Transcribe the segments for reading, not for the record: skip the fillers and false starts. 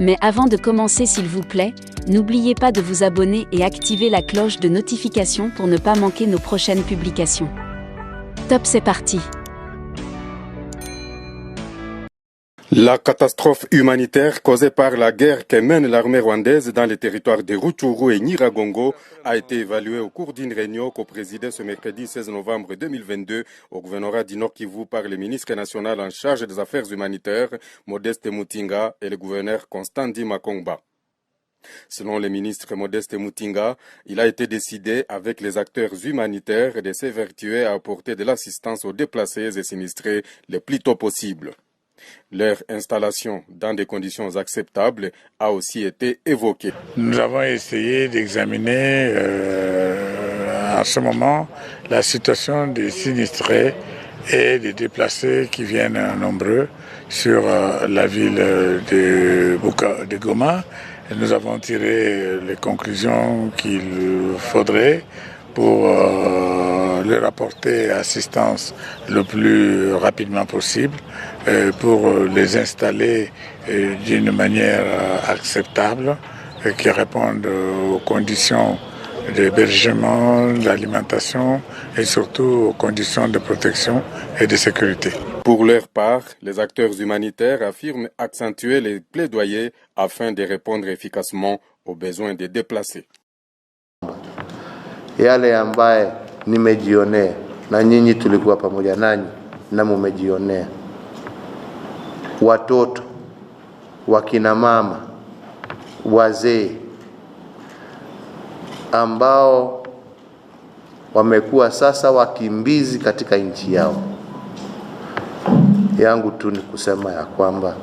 Mais avant de commencer, s'il vous plaît, n'oubliez pas de vous abonner et activer la cloche de notification pour ne pas manquer nos prochaines publications. Top, c'est parti! La catastrophe humanitaire causée par la guerre que mène l'armée rwandaise dans les territoires de Rutshuru et Nyiragongo a été évaluée au cours d'une réunion co-présidée ce mercredi 16 novembre 2022 au gouvernorat du Nord Kivu par le ministre national en charge des affaires humanitaires, Modeste Mutinga, et le gouverneur Constant Makomba. Selon le ministre Modeste Mutinga, il a été décidé avec les acteurs humanitaires de s'évertuer à apporter de l'assistance aux déplacés et sinistrés le plus tôt possible. Leur installation dans des conditions acceptables a aussi été évoquée. Nous avons essayé d'examiner en ce moment la situation des sinistrés et des déplacés qui viennent nombreux sur la ville de Goma. Et nous avons tiré les conclusions qu'il faudrait pour leur apporter assistance le plus rapidement possible, pour les installer d'une manière acceptable, qui répondent aux conditions d'hébergement, d'alimentation et surtout aux conditions de protection et de sécurité. Pour leur part, les acteurs humanitaires affirment accentuer les plaidoyers afin de répondre efficacement aux besoins des déplacés. Yale ambaye nimejionea na nyinyi tulikuwa pamoja nanyi na mumejionea, watoto, wakina mama, wazee ambao wamekuwa sasa wakimbizi katika nchi yao. Yangu tu ni kusema ya kwamba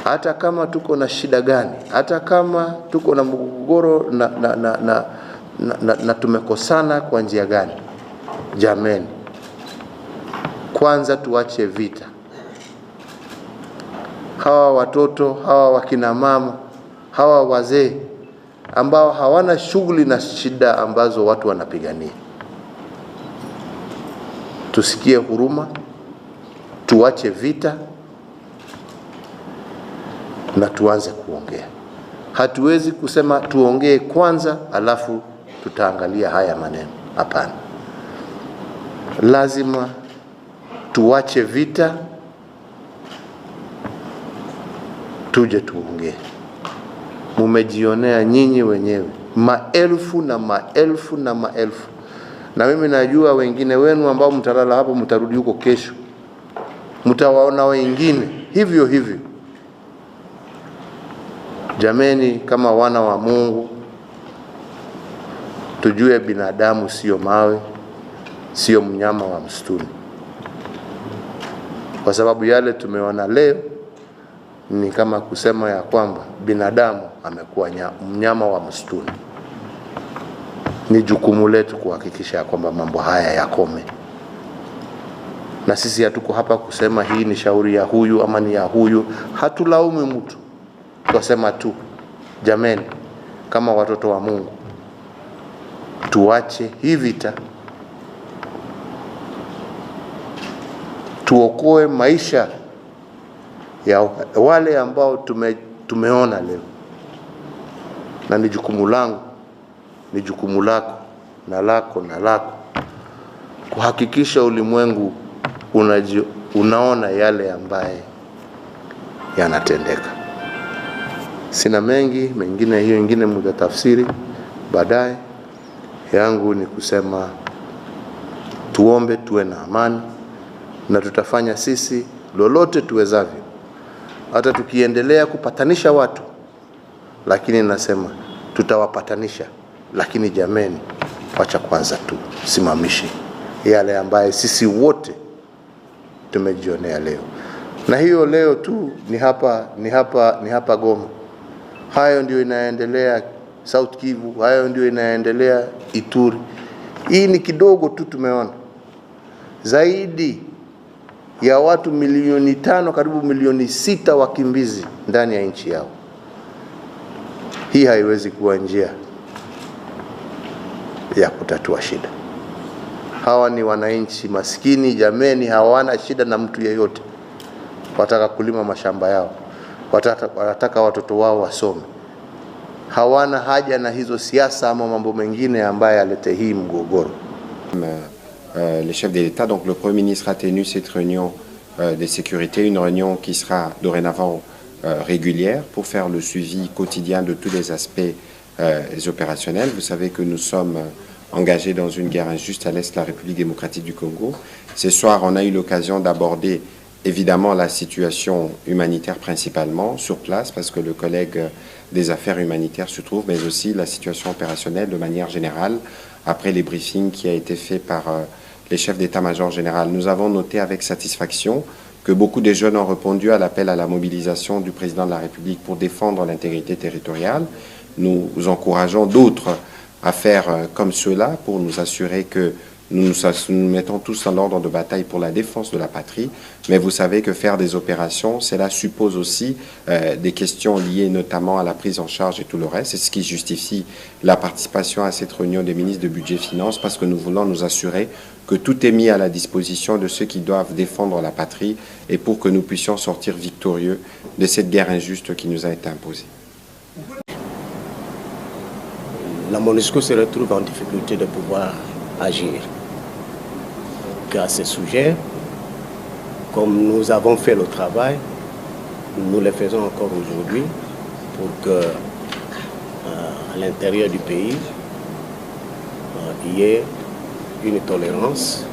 hata kama tuko na shida gani, hata kama tuko na mgogoro na tumekosana kwa njia gani, jameni, kwanza tuache vita. Hawa watoto, hawa wakina mama, hawa wazee ambao hawana shughuli na shida ambazo watu wanapigania, tusikie huruma, tuache vita na tuanze kuongea. Hatuwezi kusema tuongee kwanza alafu tutaangalia haya maneno. Hapana, lazima tuache vita, tuje tuongee. Mumejionea nyinyi wenyewe maelfu na maelfu na maelfu, na mimi najua wengine wenu ambao mtalala hapo mtarudi huko kesho, mtawaona wengine hivyo hivyo. Jameni, kama wana wa Mungu, tujue binadamu sio mawe, sio mnyama wa msituni. Kwa sababu yale tumeona leo ni kama kusema ya kwamba binadamu amekuwa mnyama wa msituni. Ni jukumu letu kuhakikisha kwamba mambo haya yakome. Na sisi hatuko hapa kusema hii ni shauri ya huyu ama ni ya huyu. Hatulaumu mtu. Tunasema tu, jameni, kama watoto wa Mungu, tuache hii vita, tuokoe maisha ya wale ambao tumeona leo. Na ni jukumu langu, ni jukumu lako na lako na lako kuhakikisha ulimwengu unaona yale ambaye yanatendeka. Sina mengi, mengine hiyo ingine mtatafsiri baadaye. Yangu ni kusema tuombe, tuwe na amani, na tutafanya sisi lolote tuwezavyo, hata tukiendelea kupatanisha watu, lakini nasema tutawapatanisha. Lakini jameni, wacha kwanza tu simamishi yale ambaye sisi wote tumejionea leo. Na hiyo leo tu ni hapa Goma. Hayo ndio inaendelea South Kivu, hayo ndio inaendelea Ituri. Hii ni kidogo tu tumeona. Zaidi ya watu milioni 5, karibu milioni 6 wakimbizi ndani ya nchi yao. Hii haiwezi kuwa njia ya kutatua shida. Hawa ni wananchi maskini, jameni, hawana shida na mtu yeyote. Wataka kulima mashamba yao. wanataka watoto wao wasome. Hawana haja na hizo siasa ama mambo mengine ambayo yalete hii mgogoro. Les chefs de l'État, donc le Premier ministre a tenu cette réunion de sécurité, une réunion qui sera dorénavant régulière pour faire le suivi quotidien de tous les aspects opérationnels. Vous savez que nous sommes engagés dans une guerre injuste à l'est de la République démocratique du Congo. Ce soir, on a eu l'occasion d'aborder évidemment la situation humanitaire principalement sur place parce que le collègue des affaires humanitaires se trouve, mais aussi la situation opérationnelle de manière générale après les briefings qui a été fait par les chefs d'état-major général. Nous avons noté avec satisfaction que beaucoup de jeunes ont répondu à l'appel à la mobilisation du président de la République pour défendre l'intégrité territoriale. Nous encourageons d'autres à faire comme cela pour nous assurer que nous mettons tous dans l'ordre de bataille pour la défense de la patrie. Mais vous savez que faire des opérations, cela suppose aussi des questions liées notamment à la prise en charge et tout le reste. C'est ce qui justifie la participation à cette réunion des ministres de budget et finances parce que nous voulons nous assurer que tout est mis à la disposition de ceux qui doivent défendre la patrie et pour que nous puissions sortir victorieux de cette guerre injuste qui nous a été imposée. La MONUSCO se retrouve en difficulté de pouvoir agir. À ce sujet, comme nous avons fait le travail, nous le faisons encore aujourd'hui pour que à l'intérieur du pays, il y ait une tolérance.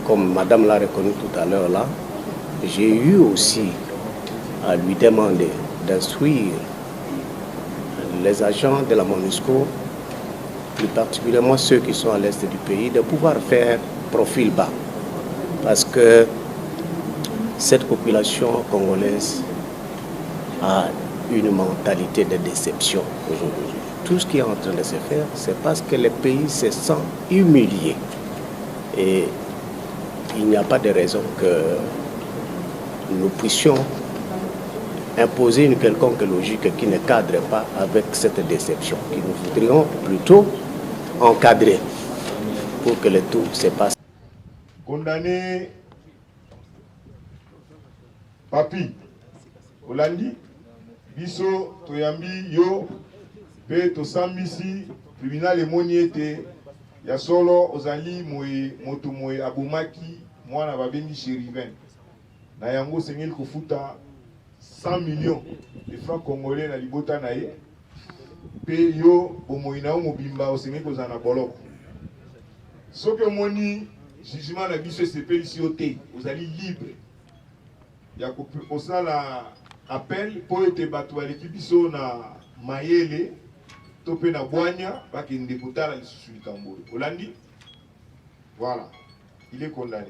Comme Madame l'a reconnu tout à l'heure là, j'ai eu aussi à lui demander d'instruire les agents de la MONUSCO, plus particulièrement ceux qui sont à l'est du pays, de pouvoir faire profil bas. Parce que cette population congolaise a une mentalité de déception aujourd'hui. Tout ce qui est en train de se faire, c'est parce que le pays se sent humilié. Et il n'y a pas de raison que nous puissions imposer une quelconque logique qui ne cadre pas avec cette déception, que nous voudrions plutôt encadrer pour que le tout se passe. Condamné Papi Olandi biso toyambi yo pe tosambisi tribunal emoni ete ya solo ozali moto moye abomaki mwana babengi Chériven na yango sengeli kofuta 100 millions de francs congolais na libota na ye pe yo bomoi na mobimba osengeli kozala na boloko soki omoni jugement na biso esepelisi yo te ozali libre ya kosala appel po ete bato baleki biso na mayele to mpe na bwanya bakende kotala lisusu likambo oyo olandi. Voilà, il est condamné.